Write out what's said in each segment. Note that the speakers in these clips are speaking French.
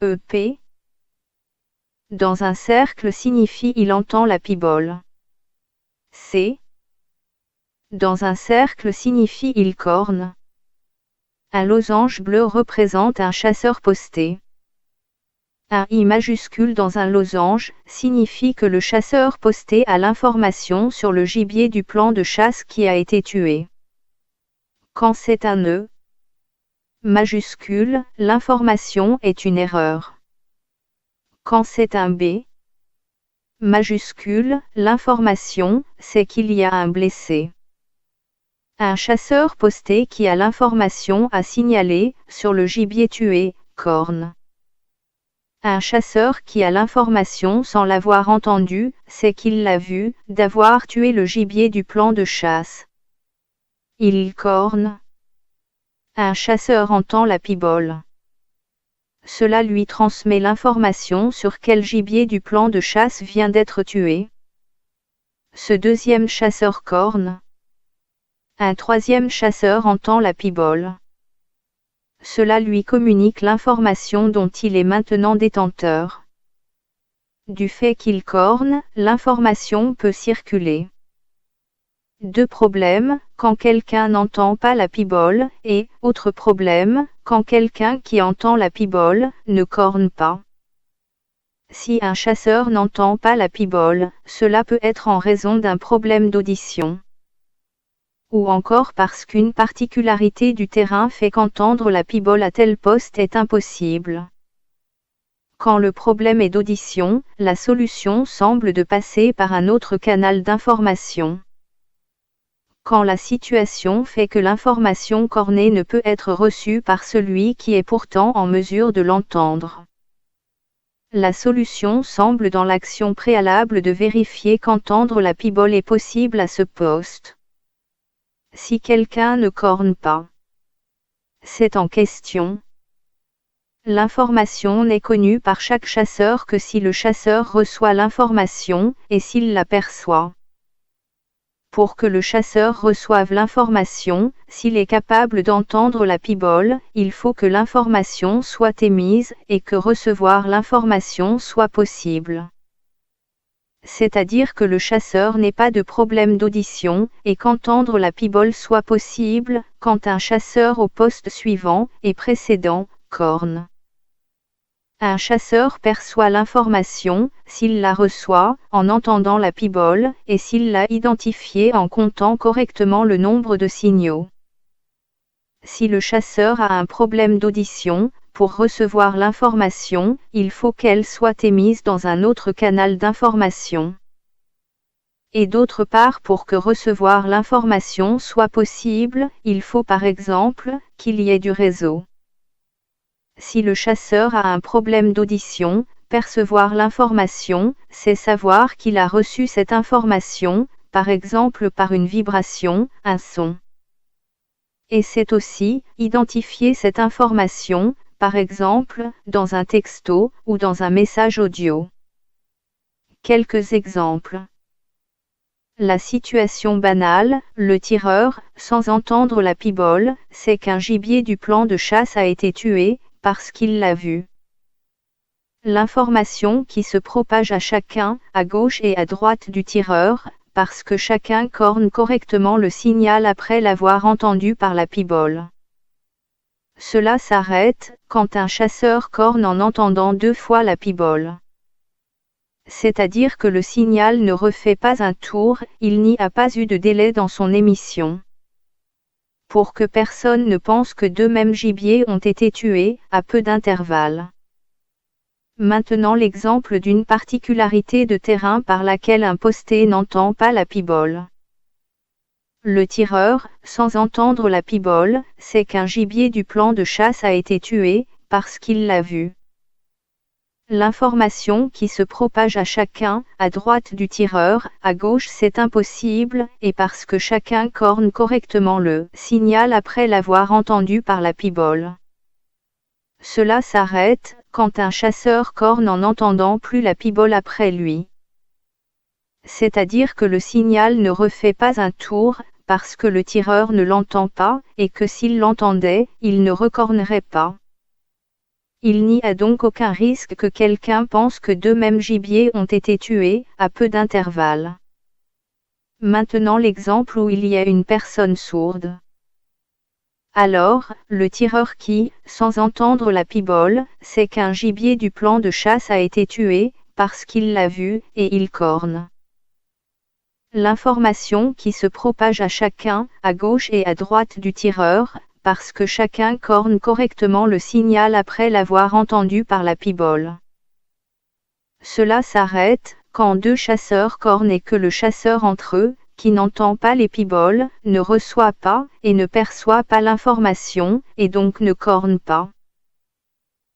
EP. Dans un cercle signifie il entend la pibole. C. Dans un cercle signifie il corne. Un losange bleu représente un chasseur posté. Un I majuscule dans un losange signifie que le chasseur posté a l'information sur le gibier du plan de chasse qui a été tué. Quand c'est un E majuscule, l'information est une erreur. Quand c'est un B majuscule, l'information, c'est qu'il y a un blessé. Un chasseur posté qui a l'information à signaler sur le gibier tué, corne. Un chasseur qui a l'information sans l'avoir entendu, c'est qu'il l'a vu, d'avoir tué le gibier du plan de chasse. Il corne. Un chasseur entend la pibole. Cela lui transmet l'information sur quel gibier du plan de chasse vient d'être tué. Ce deuxième chasseur corne. Un troisième chasseur entend la pibole. Cela lui communique l'information dont il est maintenant détenteur. Du fait qu'il corne, l'information peut circuler. Deux problèmes, quand quelqu'un n'entend pas la pibole, et, autre problème, quand quelqu'un qui entend la pibole, ne corne pas. Si un chasseur n'entend pas la pibole, cela peut être en raison d'un problème d'audition. Ou encore parce qu'une particularité du terrain fait qu'entendre la pibole à tel poste est impossible. Quand le problème est d'audition, la solution semble de passer par un autre canal d'information. Quand la situation fait que l'information cornée ne peut être reçue par celui qui est pourtant en mesure de l'entendre. La solution semble dans l'action préalable de vérifier qu'entendre la pibole est possible à ce poste. Si quelqu'un ne corne pas, c'est en question. L'information n'est connue par chaque chasseur que si le chasseur reçoit l'information, et s'il la perçoit. Pour que le chasseur reçoive l'information, s'il est capable d'entendre la pibole, il faut que l'information soit émise, et que recevoir l'information soit possible. C'est-à-dire que le chasseur n'ait pas de problème d'audition, et qu'entendre la pibole soit possible, quand un chasseur au poste suivant, et précédent, corne. Un chasseur perçoit l'information, s'il la reçoit, en entendant la pibole, et s'il l'a identifiée en comptant correctement le nombre de signaux. Si le chasseur a un problème d'audition, pour recevoir l'information, il faut qu'elle soit émise dans un autre canal d'information. Et d'autre part, pour que recevoir l'information soit possible, il faut par exemple, qu'il y ait du réseau. Si le chasseur a un problème d'audition, percevoir l'information, c'est savoir qu'il a reçu cette information, par exemple par une vibration, un son. Et c'est aussi, identifier cette information, par exemple, dans un texto, ou dans un message audio. Quelques exemples. La situation banale, le tireur, sans entendre la pibole, sait qu'un gibier du plan de chasse a été tué, parce qu'il l'a vu. L'information qui se propage à chacun, à gauche et à droite du tireur, parce que chacun corne correctement le signal après l'avoir entendu par la pibole. Cela s'arrête, quand un chasseur corne en entendant deux fois la pibole. C'est-à-dire que le signal ne refait pas un tour, il n'y a pas eu de délai dans son émission. Pour que personne ne pense que deux mêmes gibiers ont été tués, à peu d'intervalle. Maintenant l'exemple d'une particularité de terrain par laquelle un posté n'entend pas la pibole. Le tireur, sans entendre la pibole, sait qu'un gibier du plan de chasse a été tué, parce qu'il l'a vu. L'information qui se propage à chacun, à droite du tireur, à gauche c'est impossible, et parce que chacun corne correctement le signal après l'avoir entendu par la pibole. Cela s'arrête, quand un chasseur corne en n'entendant plus la pibole après lui. C'est-à-dire que le signal ne refait pas un tour, parce que le tireur ne l'entend pas, et que s'il l'entendait, il ne recornerait pas. Il n'y a donc aucun risque que quelqu'un pense que deux mêmes gibiers ont été tués, à peu d'intervalle. Maintenant l'exemple où il y a une personne sourde. Alors, le tireur qui, sans entendre la pibole, sait qu'un gibier du plan de chasse a été tué, parce qu'il l'a vu, et il corne. L'information qui se propage à chacun, à gauche et à droite du tireur, parce que chacun corne correctement le signal après l'avoir entendu par la pibole. Cela s'arrête, quand deux chasseurs cornent et que le chasseur entre eux, qui n'entend pas les piboles, ne reçoit pas, et ne perçoit pas l'information, et donc ne corne pas.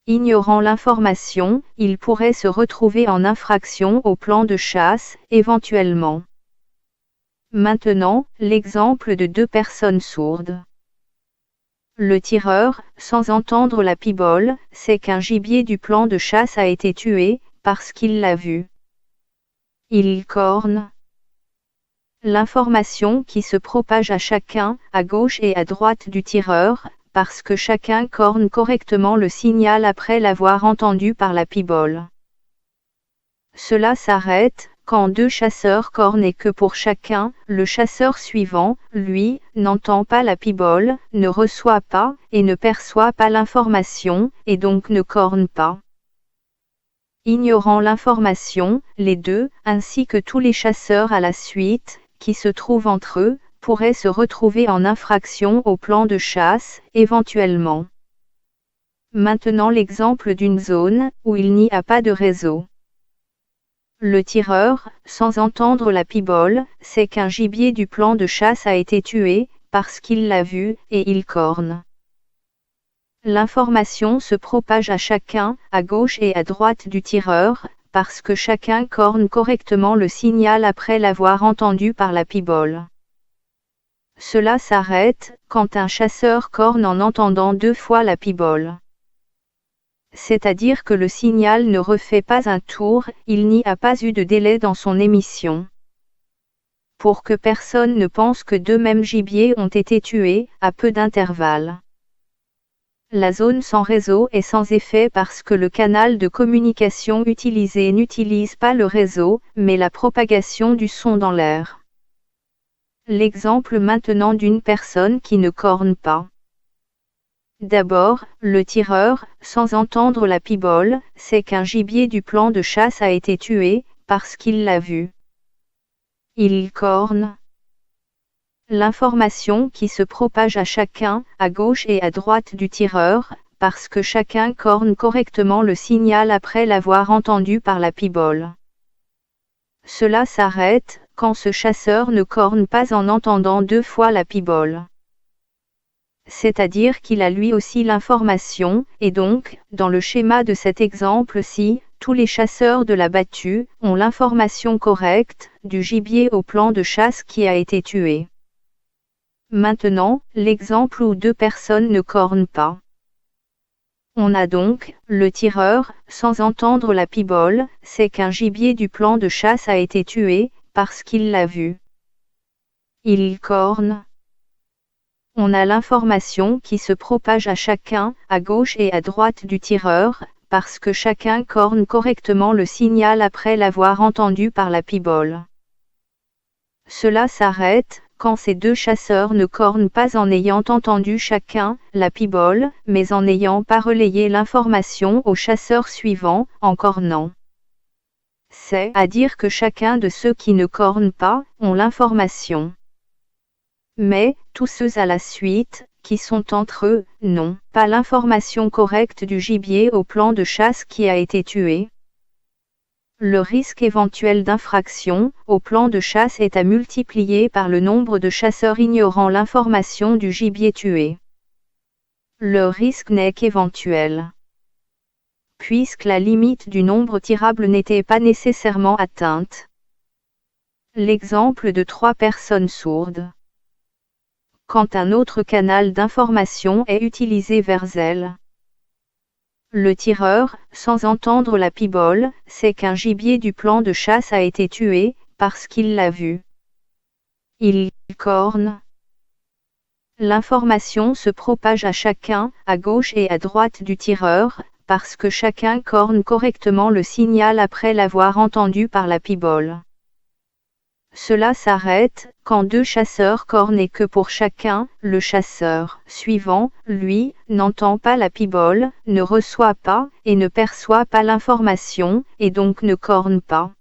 Ignorant l'information, il pourrait se retrouver en infraction au plan de chasse, éventuellement. Maintenant, l'exemple de deux personnes sourdes. Le tireur, sans entendre la pibole, sait qu'un gibier du plan de chasse a été tué, parce qu'il l'a vu. Il corne. L'information qui se propage à chacun, à gauche et à droite du tireur, parce que chacun corne correctement le signal après l'avoir entendu par la pibole. Cela s'arrête, quand deux chasseurs cornent et que pour chacun, le chasseur suivant, lui, n'entend pas la pibole, ne reçoit pas, et ne perçoit pas l'information, et donc ne corne pas. Ignorant l'information, les deux, ainsi que tous les chasseurs à la suite, qui se trouvent entre eux, pourraient se retrouver en infraction au plan de chasse, éventuellement. Maintenant l'exemple d'une zone, où il n'y a pas de réseau. Le tireur, sans entendre la pibole, sait qu'un gibier du plan de chasse a été tué, parce qu'il l'a vu, et il corne. L'information se propage à chacun, à gauche et à droite du tireur, parce que chacun corne correctement le signal après l'avoir entendu par la pibole. Cela s'arrête, quand un chasseur corne en entendant deux fois la pibole. C'est-à-dire que le signal ne refait pas un tour, il n'y a pas eu de délai dans son émission. Pour que personne ne pense que deux mêmes gibiers ont été tués, à peu d'intervalle. La zone sans réseau est sans effet parce que le canal de communication utilisé n'utilise pas le réseau, mais la propagation du son dans l'air. L'exemple maintenant d'une personne qui ne corne pas. D'abord, le tireur, sans entendre la pibole, sait qu'un gibier du plan de chasse a été tué, parce qu'il l'a vu. Il corne. L'information qui se propage à chacun, à gauche et à droite du tireur, parce que chacun corne correctement le signal après l'avoir entendu par la pibole. Cela s'arrête, quand ce chasseur ne corne pas en entendant deux fois la pibole. C'est-à-dire qu'il a lui aussi l'information, et donc, dans le schéma de cet exemple-ci, tous les chasseurs de la battue ont l'information correcte du gibier au plan de chasse qui a été tué. Maintenant, l'exemple où deux personnes ne cornent pas. On a donc, le tireur, sans entendre la pibole, sait qu'un gibier du plan de chasse a été tué, parce qu'il l'a vu. Il corne. On a l'information qui se propage à chacun, à gauche et à droite du tireur, parce que chacun corne correctement le signal après l'avoir entendu par la pibole. Cela s'arrête, quand ces deux chasseurs ne cornent pas en ayant entendu chacun la pibole, mais en n'ayant pas relayé l'information au chasseur suivant, en cornant. C'est à dire que chacun de ceux qui ne cornent pas ont l'information. Mais, tous ceux à la suite, qui sont entre eux, n'ont pas l'information correcte du gibier au plan de chasse qui a été tué. Le risque éventuel d'infraction au plan de chasse est à multiplier par le nombre de chasseurs ignorant l'information du gibier tué. Le risque n'est qu'éventuel. Puisque la limite du nombre tirable n'était pas nécessairement atteinte. L'exemple de 3 personnes sourdes. Quand un autre canal d'information est utilisé vers elles. Le tireur, sans entendre la pibole, sait qu'un gibier du plan de chasse a été tué, parce qu'il l'a vu. Il corne. L'information se propage à chacun, à gauche et à droite du tireur, parce que chacun corne correctement le signal après l'avoir entendu par la pibole. Cela s'arrête quand 2 chasseurs cornent et que pour chacun, le chasseur suivant, lui, n'entend pas la pibole, ne reçoit pas et ne perçoit pas l'information, et donc ne corne pas.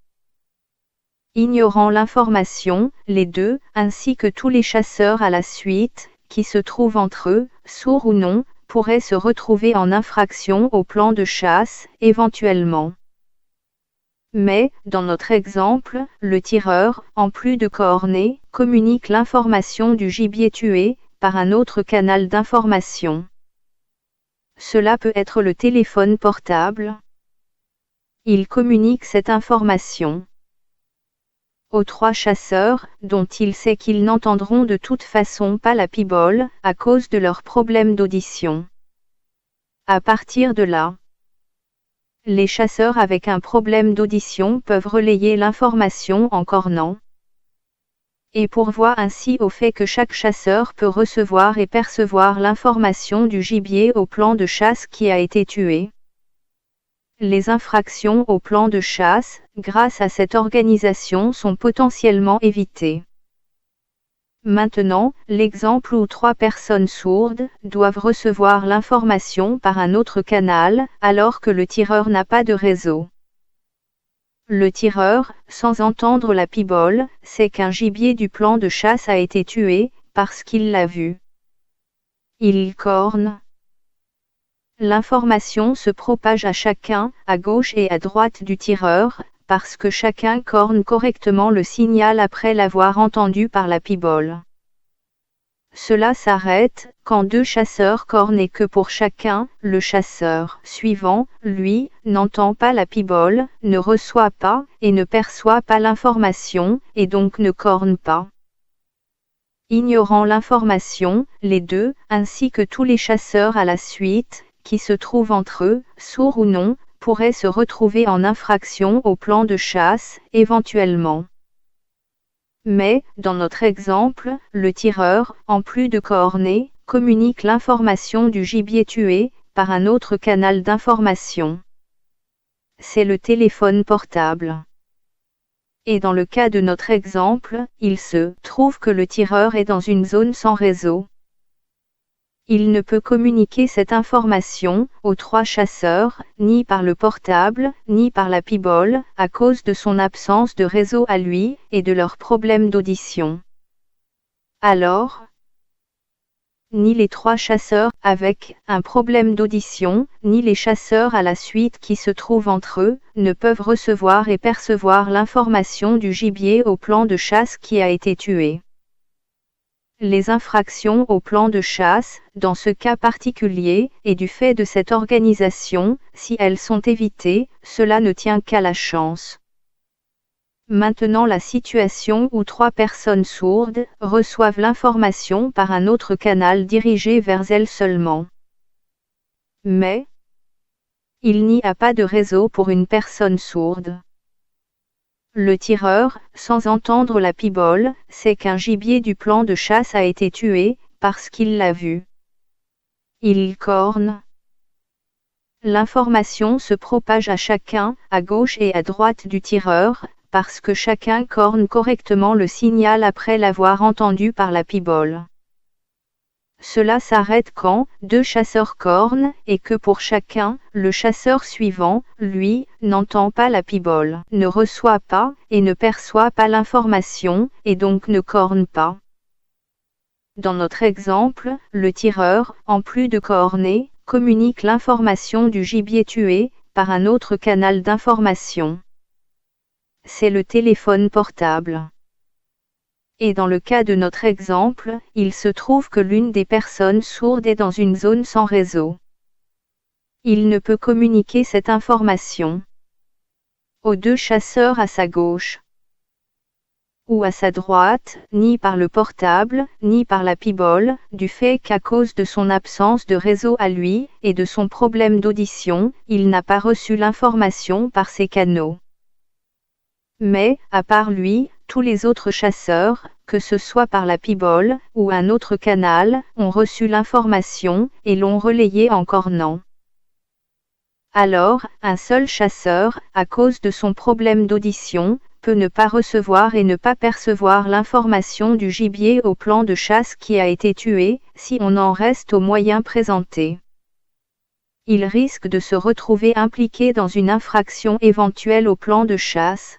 Ignorant l'information, les deux, ainsi que tous les chasseurs à la suite, qui se trouvent entre eux, sourds ou non, pourraient se retrouver en infraction au plan de chasse, éventuellement. Mais, dans notre exemple, le tireur, en plus de corner, communique l'information du gibier tué, par un autre canal d'information. Cela peut être le téléphone portable. Il communique cette information aux 3 chasseurs, dont il sait qu'ils n'entendront de toute façon pas la pibole, à cause de leurs problèmes d'audition. À partir de là, les chasseurs avec un problème d'audition peuvent relayer l'information en cornant, et pourvoient ainsi au fait que chaque chasseur peut recevoir et percevoir l'information du gibier au plan de chasse qui a été tué. Les infractions au plan de chasse, grâce à cette organisation, sont potentiellement évitées. Maintenant, l'exemple où 3 personnes sourdes doivent recevoir l'information par un autre canal, alors que le tireur n'a pas de réseau. Le tireur, sans entendre la pibole, sait qu'un gibier du plan de chasse a été tué, parce qu'il l'a vu. Il corne. L'information se propage à chacun, à gauche et à droite du tireur, parce que chacun corne correctement le signal après l'avoir entendu par la pibole. Cela s'arrête quand 2 chasseurs cornent et que pour chacun, le chasseur suivant, lui, n'entend pas la pibole, ne reçoit pas et ne perçoit pas l'information, et donc ne corne pas. Ignorant l'information, les deux, ainsi que tous les chasseurs à la suite, qui se trouvent entre eux, sourds ou non, pourraient se retrouver en infraction au plan de chasse, éventuellement. Mais, dans notre exemple, le tireur, en plus de corner, communique l'information du gibier tué, par un autre canal d'information. C'est le téléphone portable. Et dans le cas de notre exemple, il se trouve que le tireur est dans une zone sans réseau. Il ne peut communiquer cette information aux 3 chasseurs, ni par le portable, ni par la pibole, à cause de son absence de réseau à lui, et de leurs problèmes d'audition. Alors, ni les 3 chasseurs avec un problème d'audition, ni les chasseurs à la suite qui se trouvent entre eux, ne peuvent recevoir et percevoir l'information du gibier au plan de chasse qui a été tué. Les infractions au plan de chasse, dans ce cas particulier, et du fait de cette organisation, si elles sont évitées, cela ne tient qu'à la chance. Maintenant la situation où 3 personnes sourdes reçoivent l'information par un autre canal dirigé vers elles seulement. Mais, il n'y a pas de réseau pour une personne sourde. Le tireur, sans entendre la pibole, sait qu'un gibier du plan de chasse a été tué, parce qu'il l'a vu. Il corne. L'information se propage à chacun, à gauche et à droite du tireur, parce que chacun corne correctement le signal après l'avoir entendu par la pibole. Cela s'arrête quand 2 chasseurs cornent, et que pour chacun, le chasseur suivant, lui, n'entend pas la pibole, ne reçoit pas, et ne perçoit pas l'information, et donc ne corne pas. Dans notre exemple, le tireur, en plus de corner, communique l'information du gibier tué, par un autre canal d'information. C'est le téléphone portable. Et dans le cas de notre exemple, il se trouve que l'une des personnes sourdes est dans une zone sans réseau. Il ne peut communiquer cette information aux 2 chasseurs à sa gauche ou à sa droite, ni par le portable, ni par la pibole, du fait qu'à cause de son absence de réseau à lui, et de son problème d'audition, il n'a pas reçu l'information par ces canaux. Mais, à part lui, tous les autres chasseurs, que ce soit par la pibole, ou un autre canal, ont reçu l'information, et l'ont relayée en cornant. Alors, un seul chasseur, à cause de son problème d'audition, peut ne pas recevoir et ne pas percevoir l'information du gibier au plan de chasse qui a été tué, si on en reste aux moyens présentés. Il risque de se retrouver impliqué dans une infraction éventuelle au plan de chasse.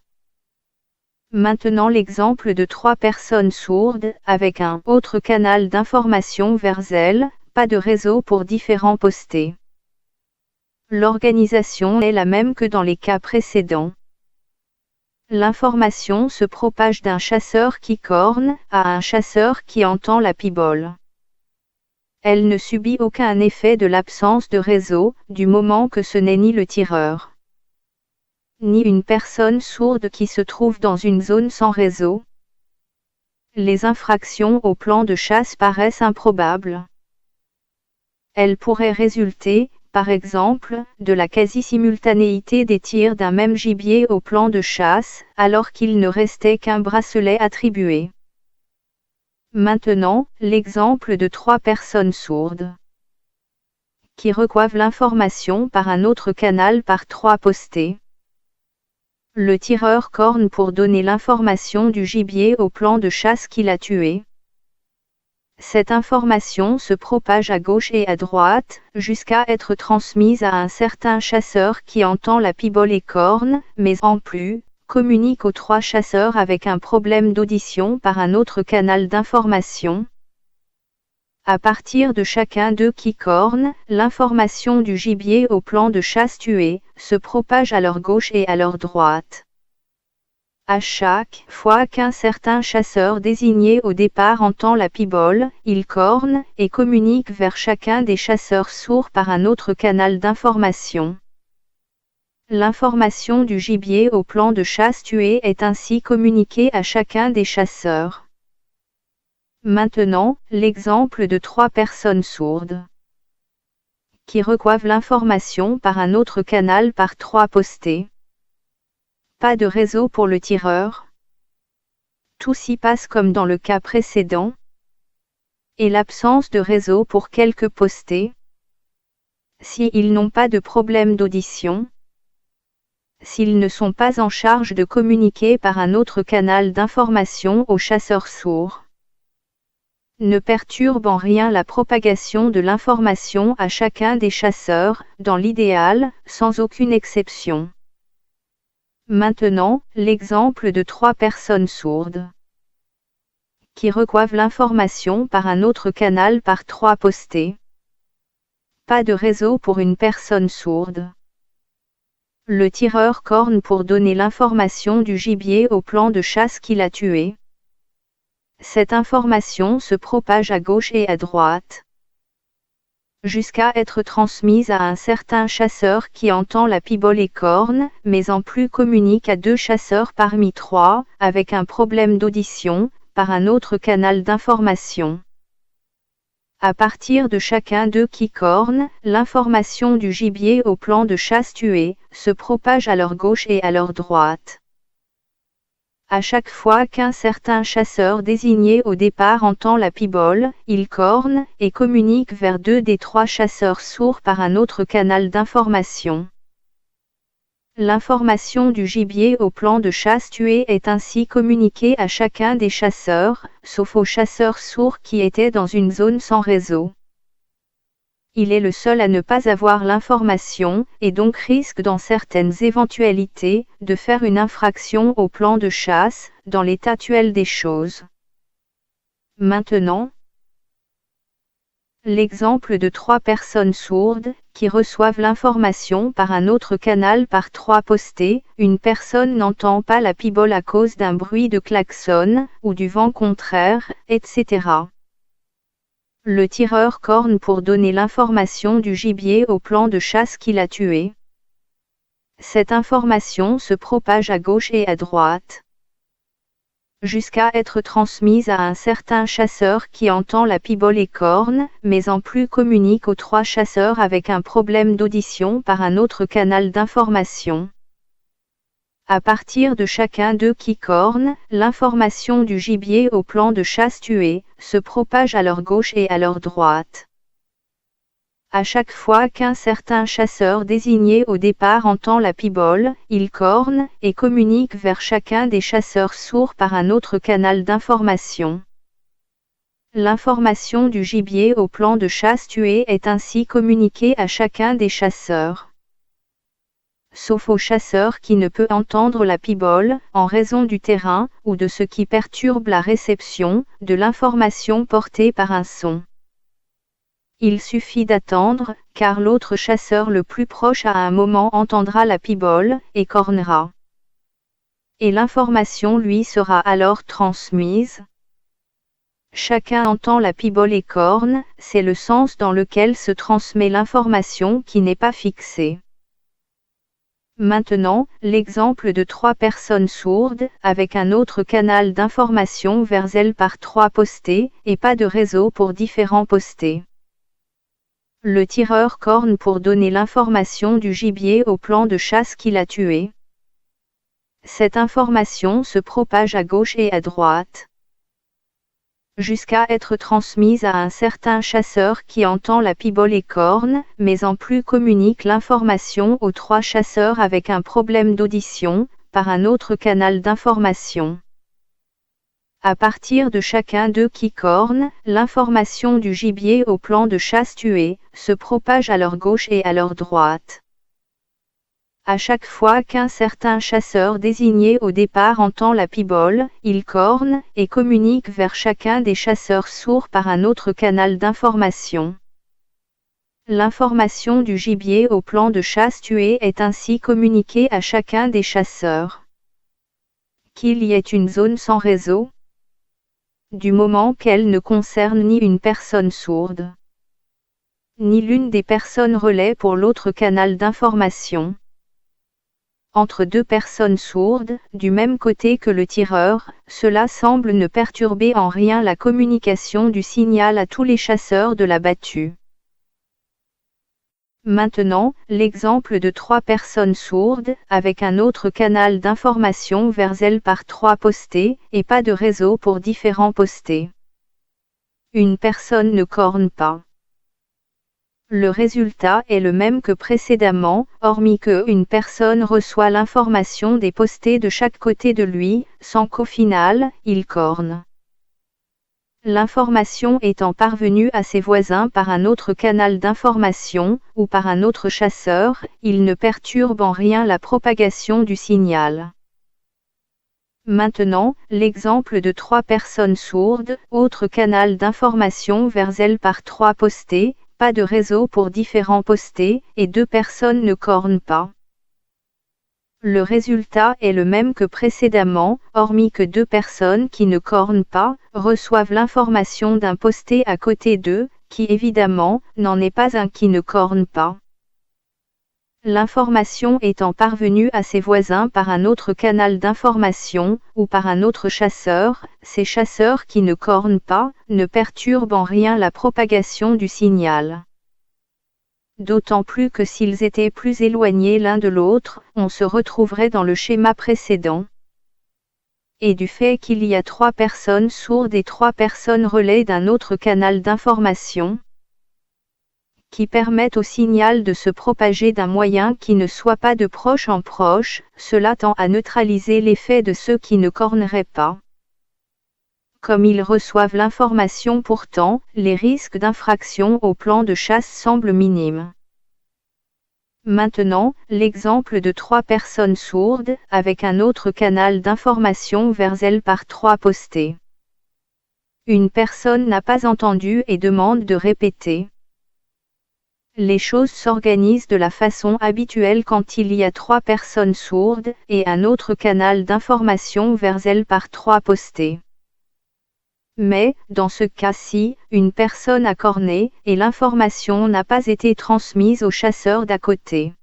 Maintenant l'exemple de 3 personnes sourdes, avec un autre canal d'information vers elles, pas de réseau pour différents postés. L'organisation est la même que dans les cas précédents. L'information se propage d'un chasseur qui corne à un chasseur qui entend la pibole. Elle ne subit aucun effet de l'absence de réseau, du moment que ce n'est ni le tireur, ni une personne sourde qui se trouve dans une zone sans réseau. Les infractions au plan de chasse paraissent improbables. Elles pourraient résulter, par exemple, de la quasi-simultanéité des tirs d'un même gibier au plan de chasse, alors qu'il ne restait qu'un bracelet attribué. Maintenant, l'exemple de 3 personnes sourdes qui reçoivent l'information par un autre canal par 3 postés. Le tireur corne pour donner l'information du gibier au plan de chasse qu'il a tué. Cette information se propage à gauche et à droite, jusqu'à être transmise à un certain chasseur qui entend la pibole et corne, mais en plus, communique aux 3 chasseurs avec un problème d'audition par un autre canal d'information. À partir de chacun d'eux qui corne, l'information du gibier au plan de chasse tué se propage à leur gauche et à leur droite. À chaque fois qu'un certain chasseur désigné au départ entend la pibole, il corne et communique vers chacun des chasseurs sourds par un autre canal d'information. L'information du gibier au plan de chasse tué est ainsi communiquée à chacun des chasseurs. Maintenant, l'exemple de 3 personnes sourdes qui reçoivent l'information par un autre canal par 3 postés. Pas de réseau pour le tireur. Tout s'y passe comme dans le cas précédent. Et l'absence de réseau pour quelques postés. S'ils n'ont pas de problème d'audition. S'ils ne sont pas en charge de communiquer par un autre canal d'information aux chasseurs sourds. Ne perturbe en rien la propagation de l'information à chacun des chasseurs, dans l'idéal, sans aucune exception. Maintenant, l'exemple de 3 personnes sourdes qui reçoivent l'information par un autre canal par 3 postés. Pas de réseau pour une personne sourde. Le tireur corne pour donner l'information du gibier au plan de chasse qu'il a tué. Cette information se propage à gauche et à droite, jusqu'à être transmise à un certain chasseur qui entend la pibole et corne, mais en plus communique à 2 chasseurs parmi 3, avec un problème d'audition, par un autre canal d'information. À partir de chacun d'eux qui corne, l'information du gibier au plan de chasse tué se propage à leur gauche et à leur droite. À chaque fois qu'un certain chasseur désigné au départ entend la pibole, il corne et communique vers 2 des 3 chasseurs sourds par un autre canal d'information. L'information du gibier au plan de chasse tué est ainsi communiquée à chacun des chasseurs, sauf aux chasseurs sourds qui étaient dans une zone sans réseau. Il est le seul à ne pas avoir l'information, et donc risque dans certaines éventualités, de faire une infraction au plan de chasse, dans l'état actuel des choses. Maintenant, l'exemple de 3 personnes sourdes, qui reçoivent l'information par un autre canal par 3 postés, une personne n'entend pas la pibole à cause d'un bruit de klaxon, ou du vent contraire, etc. Le tireur corne pour donner l'information du gibier au plan de chasse qu'il a tué. Cette information se propage à gauche et à droite, jusqu'à être transmise à un certain chasseur qui entend la pibole et corne, mais en plus communique aux 3 chasseurs avec un problème d'audition par un autre canal d'information. À partir de chacun d'eux qui corne, l'information du gibier au plan de chasse tué se propage à leur gauche et à leur droite. À chaque fois qu'un certain chasseur désigné au départ entend la pibole, il corne, et communique vers chacun des chasseurs sourds par un autre canal d'information. L'information du gibier au plan de chasse tué est ainsi communiquée à chacun des chasseurs. Sauf au chasseur qui ne peut entendre la pibole, en raison du terrain, ou de ce qui perturbe la réception, de l'information portée par un son. Il suffit d'attendre, car l'autre chasseur le plus proche à un moment entendra la pibole, et cornera. Et l'information lui sera alors transmise. Chacun entend la pibole et corne, c'est le sens dans lequel se transmet l'information qui n'est pas fixée. Maintenant, l'exemple de 3 personnes sourdes, avec un autre canal d'information vers elles par 3 postés, et pas de réseau pour différents postés. Le tireur corne pour donner l'information du gibier au plan de chasse qu'il a tué. Cette information se propage à gauche et à droite, jusqu'à être transmise à un certain chasseur qui entend la pibole et corne, mais en plus communique l'information aux 3 chasseurs avec un problème d'audition, par un autre canal d'information. À partir de chacun d'eux qui corne, l'information du gibier au plan de chasse tué, se propage à leur gauche et à leur droite. À chaque fois qu'un certain chasseur désigné au départ entend la pibole, il corne, et communique vers chacun des chasseurs sourds par un autre canal d'information. L'information du gibier au plan de chasse tué est ainsi communiquée à chacun des chasseurs. Qu'il y ait une zone sans réseau, du moment qu'elle ne concerne ni une personne sourde, ni l'une des personnes relais pour l'autre canal d'information. Entre 2 personnes sourdes, du même côté que le tireur, cela semble ne perturber en rien la communication du signal à tous les chasseurs de la battue. Maintenant, l'exemple de 3 personnes sourdes, avec un autre canal d'information vers elles par 3 postés, et pas de réseau pour différents postés. Une personne ne corne pas. Le résultat est le même que précédemment, hormis que une personne reçoit l'information des postés de chaque côté de lui, sans qu'au final, il corne. L'information étant parvenue à ses voisins par un autre canal d'information, ou par un autre chasseur, il ne perturbe en rien la propagation du signal. Maintenant, l'exemple de 3 personnes sourdes, autre canal d'information vers elles par 3 postés, pas de réseau pour différents postés, et 2 personnes ne cornent pas. Le résultat est le même que précédemment, hormis que 2 personnes qui ne cornent pas, reçoivent l'information d'un posté à côté d'eux, qui évidemment, n'en est pas un qui ne corne pas. L'information étant parvenue à ses voisins par un autre canal d'information, ou par un autre chasseur, ces chasseurs qui ne cornent pas, ne perturbent en rien la propagation du signal. D'autant plus que s'ils étaient plus éloignés l'un de l'autre, on se retrouverait dans le schéma précédent. Et du fait qu'il y a 3 personnes sourdes et 3 personnes relais d'un autre canal d'information, qui permettent au signal de se propager d'un moyen qui ne soit pas de proche en proche, cela tend à neutraliser l'effet de ceux qui ne corneraient pas. Comme ils reçoivent l'information pourtant, les risques d'infraction au plan de chasse semblent minimes. Maintenant, l'exemple de 3 personnes sourdes, avec un autre canal d'information vers elles par 3 postés. Une personne n'a pas entendu et demande de répéter. Les choses s'organisent de la façon habituelle quand il y a 3 personnes sourdes, et un autre canal d'information vers elles par 3 postés. Mais, dans ce cas-ci, une personne a corné, et l'information n'a pas été transmise au chasseur d'à côté.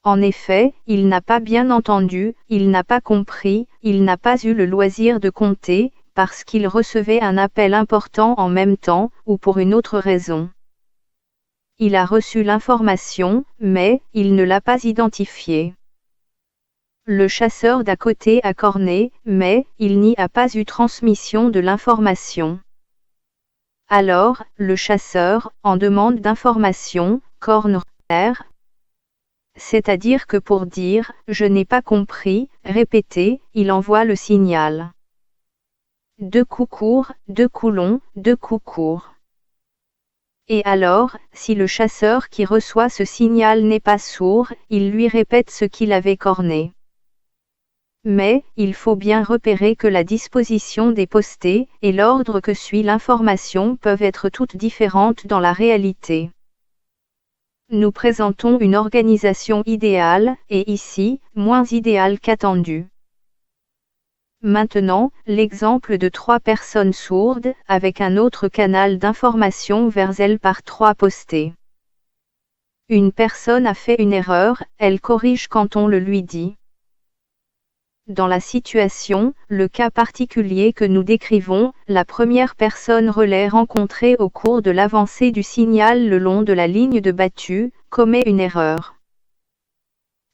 En effet, il n'a pas bien entendu, il n'a pas compris, il n'a pas eu le loisir de compter, parce qu'il recevait un appel important en même temps, ou pour une autre raison. Il a reçu l'information, mais, il ne l'a pas identifiée. Le chasseur d'à côté a corné, mais, il n'y a pas eu transmission de l'information. Alors, le chasseur, en demande d'information, corne R. C'est-à-dire que pour dire « je n'ai pas compris », répéter, il envoie le signal. 2 coups courts, 2 coups longs, 2 coups courts. Et alors, si le chasseur qui reçoit ce signal n'est pas sourd, il lui répète ce qu'il avait corné. Mais, il faut bien repérer que la disposition des postés, et l'ordre que suit l'information peuvent être toutes différentes dans la réalité. Nous présentons une organisation idéale, et ici, moins idéale qu'attendue. Maintenant, l'exemple de 3 personnes sourdes, avec un autre canal d'information vers elles par 3 postés. Une personne a fait une erreur, elle corrige quand on le lui dit. Dans la situation, le cas particulier que nous décrivons, la première personne relais rencontrée au cours de l'avancée du signal le long de la ligne de battue, commet une erreur.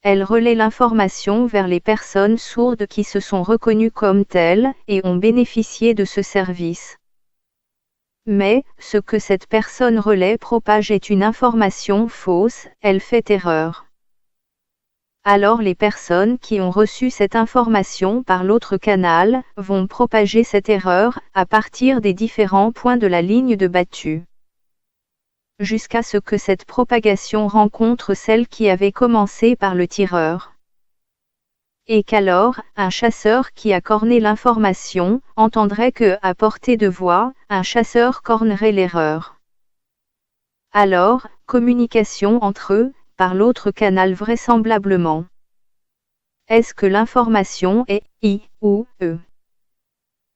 Elle relaie l'information vers les personnes sourdes qui se sont reconnues comme telles, et ont bénéficié de ce service. Mais, ce que cette personne relaie propage est une information fausse, elle fait erreur. Alors les personnes qui ont reçu cette information par l'autre canal, vont propager cette erreur, à partir des différents points de la ligne de battue. Jusqu'à ce que cette propagation rencontre celle qui avait commencé par le tireur. Et qu'alors, un chasseur qui a corné l'information, entendrait que, à portée de voix, un chasseur cornerait l'erreur. Alors, communication entre eux, par l'autre canal vraisemblablement. Est-ce que l'information est I ou E?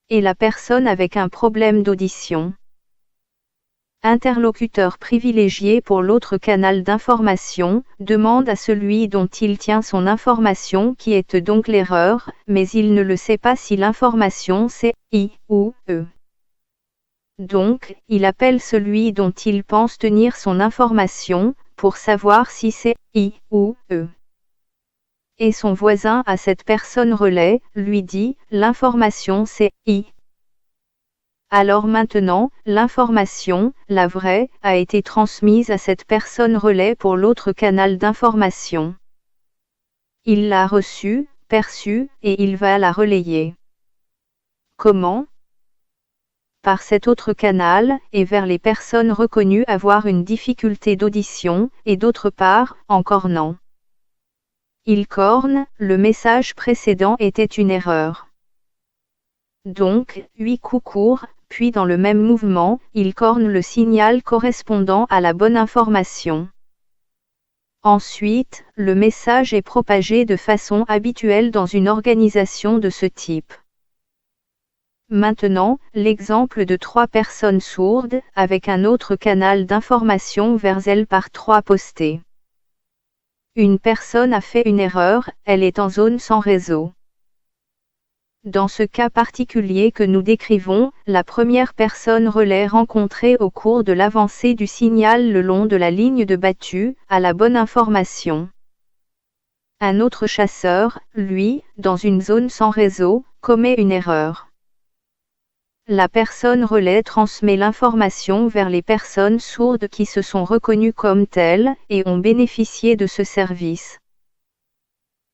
Et la personne avec un problème d'audition. Interlocuteur privilégié pour l'autre canal d'information, demande à celui dont il tient son information qui est donc l'erreur, mais il ne le sait pas si l'information c'est I ou E. Donc, il appelle celui dont il pense tenir son information, pour savoir si c'est I ou E. Et son voisin à cette personne relais, lui dit, l'information c'est I. Alors maintenant, l'information, la vraie, a été transmise à cette personne relais pour l'autre canal d'information. Il l'a reçue, perçue, et il va la relayer. Comment ? Par cet autre canal, et vers les personnes reconnues avoir une difficulté d'audition, et d'autre part, en cornant. Il corne, le message précédent était une erreur. Donc, 8 coups courts, puis dans le même mouvement, il corne le signal correspondant à la bonne information. Ensuite, le message est propagé de façon habituelle dans une organisation de ce type. Maintenant, l'exemple de 3 personnes sourdes, avec un autre canal d'information vers elles par 3 postés. Une personne a fait une erreur, elle est en zone sans réseau. Dans ce cas particulier que nous décrivons, la première personne relais rencontrée au cours de l'avancée du signal le long de la ligne de battue, a la bonne information. Un autre chasseur, lui, dans une zone sans réseau, commet une erreur. La personne relais transmet l'information vers les personnes sourdes qui se sont reconnues comme telles, et ont bénéficié de ce service.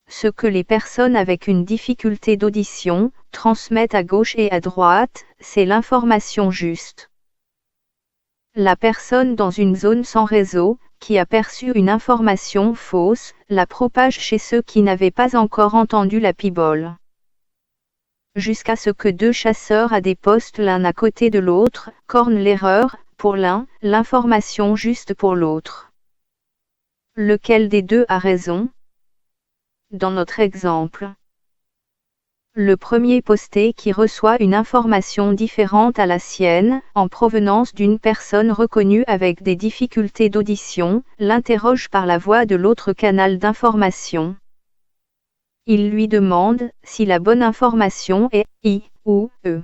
Ce que les personnes avec une difficulté d'audition transmettent à gauche et à droite, c'est l'information juste. La personne dans une zone sans réseau, qui a perçu une information fausse, la propage chez ceux qui n'avaient pas encore entendu la pibole. Jusqu'à ce que 2 chasseurs à des postes l'un à côté de l'autre, cornent l'erreur, pour l'un, l'information juste pour l'autre. Lequel des deux a raison ? Dans notre exemple, le premier posté qui reçoit une information différente à la sienne, en provenance d'une personne reconnue avec des difficultés d'audition, l'interroge par la voie de l'autre canal d'information. Il lui demande si la bonne information est I ou E.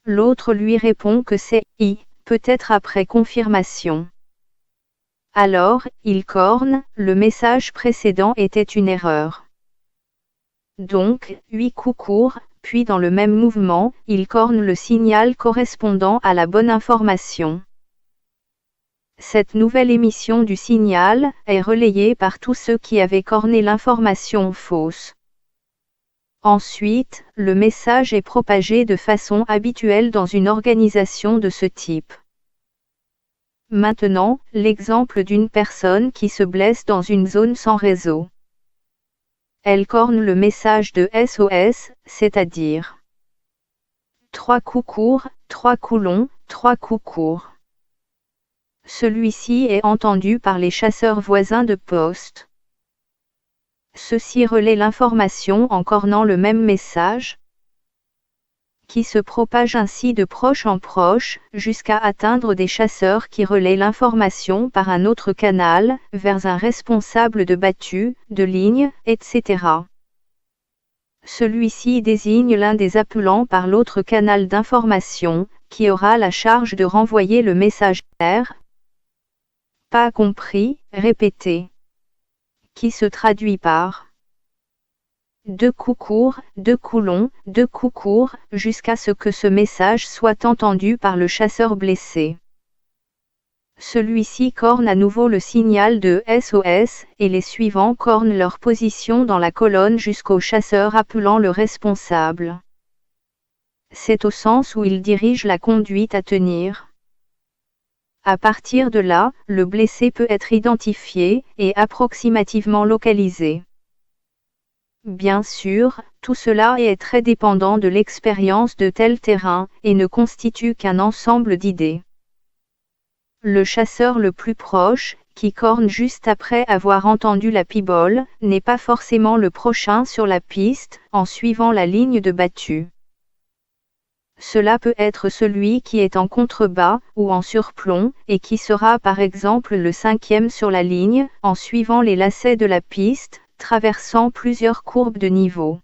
L'autre lui répond que c'est I, peut-être après confirmation. Alors, il corne, le message précédent était une erreur. Donc, 8 coups courts, puis dans le même mouvement, il corne le signal correspondant à la bonne information. Cette nouvelle émission du signal est relayée par tous ceux qui avaient corné l'information fausse. Ensuite, le message est propagé de façon habituelle dans une organisation de ce type. Maintenant, l'exemple d'une personne qui se blesse dans une zone sans réseau. Elle corne le message de SOS, c'est-à-dire 3 coups courts, 3 coups longs, 3 coups courts. Celui-ci est entendu par les chasseurs voisins de poste. Ceux-ci relaient l'information en cornant le même message, qui se propage ainsi de proche en proche, jusqu'à atteindre des chasseurs qui relaient l'information par un autre canal, vers un responsable de battu, de ligne, etc. Celui-ci désigne l'un des appelants par l'autre canal d'information, qui aura la charge de renvoyer le message R. Pas compris, répété. Qui se traduit par 2 coups courts, 2 coups longs, 2 coups courts, jusqu'à ce que ce message soit entendu par le chasseur blessé. Celui-ci corne à nouveau le signal de SOS, et les suivants cornent leur position dans la colonne jusqu'au chasseur appelant le responsable. C'est au sens où il dirige la conduite à tenir. À partir de là, le blessé peut être identifié, et approximativement localisé. Bien sûr, tout cela est très dépendant de l'expérience de tel terrain, et ne constitue qu'un ensemble d'idées. Le chasseur le plus proche, qui corne juste après avoir entendu la pibole, n'est pas forcément le prochain sur la piste, en suivant la ligne de battu. Cela peut être celui qui est en contrebas, ou en surplomb, et qui sera par exemple le 5e sur la ligne, en suivant les lacets de la piste, traversant plusieurs courbes de niveau.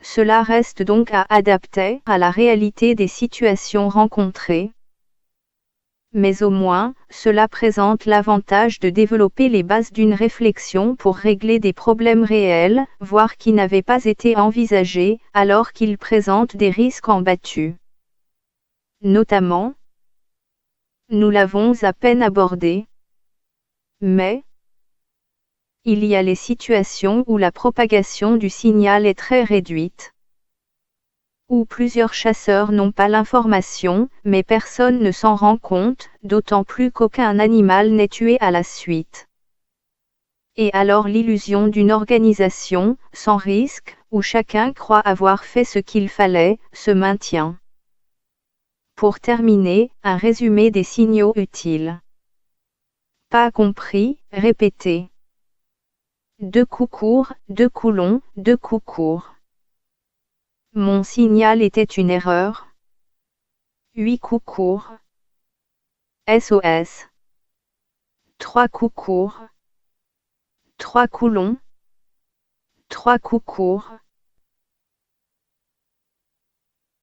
Cela reste donc à adapter à la réalité des situations rencontrées. Mais au moins, cela présente l'avantage de développer les bases d'une réflexion pour régler des problèmes réels, voire qui n'avaient pas été envisagés, alors qu'ils présentent des risques en battu. Notamment, nous l'avons à peine abordé, mais il y a les situations où la propagation du signal est très réduite, où plusieurs chasseurs n'ont pas l'information, mais personne ne s'en rend compte, d'autant plus qu'aucun animal n'est tué à la suite. Et alors l'illusion d'une organisation, sans risque, où chacun croit avoir fait ce qu'il fallait, se maintient. Pour terminer, un résumé des signaux utiles. Pas compris, répétez. 2 coups courts, 2 coups longs, 2 coups courts. Mon signal était une erreur. 8 coups courts. SOS. 3 coups courts. 3 coups longs. 3 coups courts.